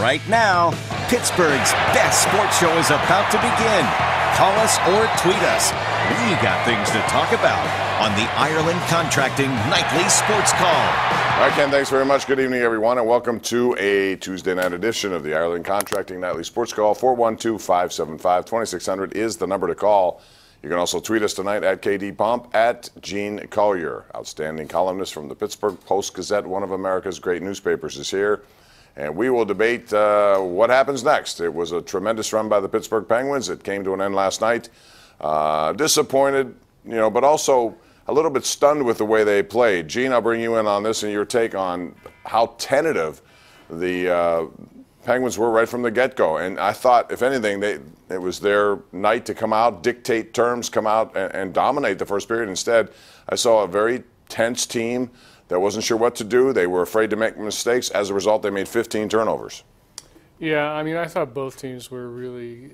right now. Pittsburgh's best sports show is about to begin. Call us or tweet us. We got things to talk about on the Ireland Contracting Nightly Sports Call. All right, Ken, thanks very much. Good evening, everyone, and welcome to a Tuesday night edition of the Ireland Contracting Nightly Sports Call. 412-575-2600 is the number to call. You can also tweet us tonight at KD Pomp, at Gene Collier. Outstanding columnist from the Pittsburgh Post-Gazette, one of America's great newspapers, is here. And we will debate what happens next. It was a tremendous run by the Pittsburgh Penguins. It came to an end last night. Disappointed, but also a little bit stunned with the way they played. Gene, I'll bring you in on this and your take on how tentative the Penguins were right from the get-go. And I thought, if anything, it was their night to come out, dictate terms, come out and dominate the first period. Instead, I saw a very tense team that wasn't sure what to do. They were afraid to make mistakes. As a result, they made 15 turnovers. Yeah, I thought both teams were really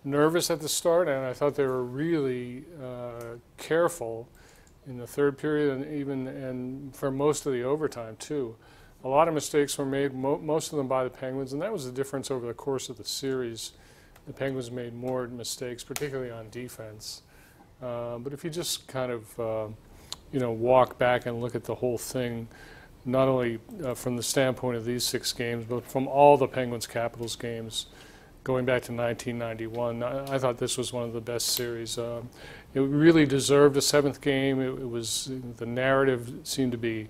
nervous at the start, and I thought they were really careful in the third period and for most of the overtime, too. A lot of mistakes were made, most of them by the Penguins, and that was the difference over the course of the series. The Penguins made more mistakes, particularly on defense. But if you just kind of, walk back and look at the whole thing, not only from the standpoint of these 6 games, but from all the Penguins-Capitals games going back to 1991, I thought this was one of the best series. It really deserved a 7th game. It was the narrative seemed to be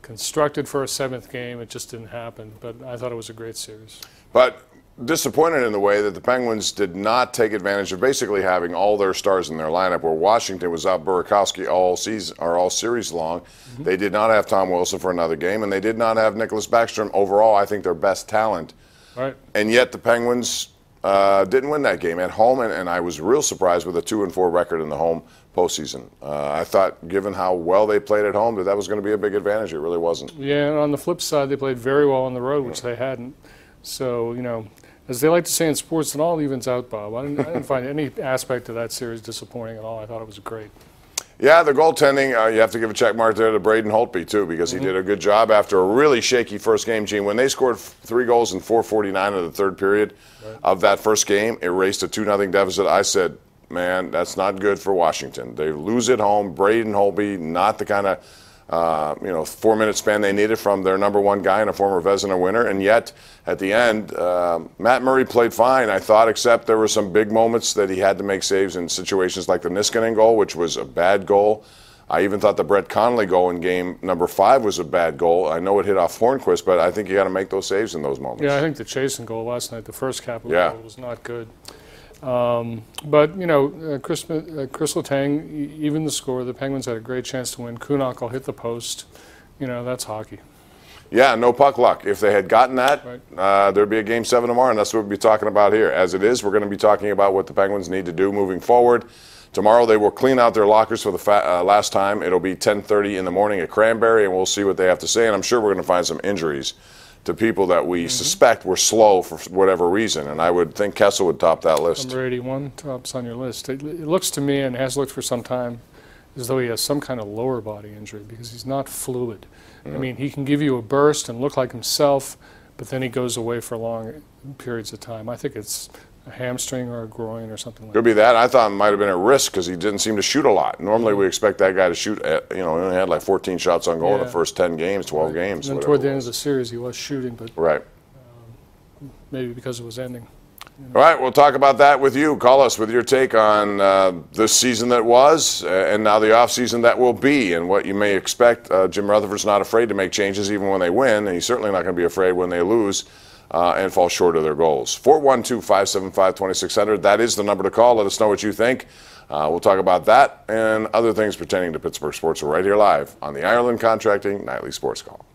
constructed for a 7th game. It just didn't happen, but I thought it was a great series. But disappointed in the way that the Penguins did not take advantage of basically having all their stars in their lineup, where Washington was out Burakovsky all series long. Mm-hmm. They did not have Tom Wilson for another game, and they did not have Nicholas Backstrom, overall I think their best talent. Right. And yet the Penguins didn't win that game at home, and I was real surprised with a 2-4 record in the home postseason. I thought, given how well they played at home, that was going to be a big advantage. It really wasn't. Yeah, and on the flip side, they played very well on the road, which they hadn't. So, as they like to say in sports, it all evens out, Bob. I didn't find any aspect of that series disappointing at all. I thought it was great. Yeah, the goaltending, you have to give a check mark there to Braden Holtby, too, because he did a good job after a really shaky first game, Gene. When they scored 3 goals in 4:49 of the third period of that first game, erased a 2-0 deficit, I said, man, that's not good for Washington. They lose at home. Braden Holtby, not the kind of 4-minute span they needed from their number 1 guy and a former Vezina winner. And yet, at the end, Matt Murray played fine, I thought, except there were some big moments that he had to make saves in situations like the Niskanen goal, which was a bad goal. I even thought the Brett Connolly goal in game number 5 was a bad goal. I know it hit off Hornquist, but I think you got to make those saves in those moments. Yeah, I think the Chasen goal last night, the first Capital goal, was not good. But, Chris Letang, even the score, the Penguins had a great chance to win. Kunak will hit the post. That's hockey. Yeah, no puck luck. If they had gotten that, there'd be a Game 7 tomorrow, and that's what we'll be talking about here. As it is, we're going to be talking about what the Penguins need to do moving forward. Tomorrow they will clean out their lockers for the last time. It'll be 10:30 in the morning at Cranberry, and we'll see what they have to say. And I'm sure we're going to find some injuries to people that we suspect were slow for whatever reason, and I would think Kessel would top that list. Number 81 tops on your list. It looks to me, and has looked for some time, as though he has some kind of lower body injury because he's not fluid. I mean, he can give you a burst and look like himself, but then he goes away for long periods of time. I think it's a hamstring or a groin or something like that. Could be that. I thought it might have been a risk because he didn't seem to shoot a lot. Normally we expect that guy to shoot, he only had like 14 shots on goal in the first 10 games, 12 games. And then toward the end of the series he was shooting, but maybe because it was ending. All right, we'll talk about that with you. Call us with your take on this season that was and now the offseason that will be and what you may expect. Jim Rutherford's not afraid to make changes even when they win, and he's certainly not going to be afraid when they lose and fall short of their goals. 412-575-2600. That is the number to call. Let us know what you think. We'll talk about that and other things pertaining to Pittsburgh sports right here live on the Ireland Contracting Nightly Sports Call.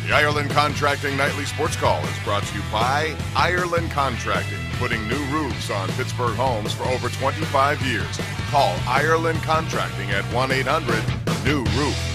The Ireland Contracting Nightly Sports Call is brought to you by Ireland Contracting, putting new roofs on Pittsburgh homes for over 25 years. Call Ireland Contracting at 1-800-NEW-ROOF.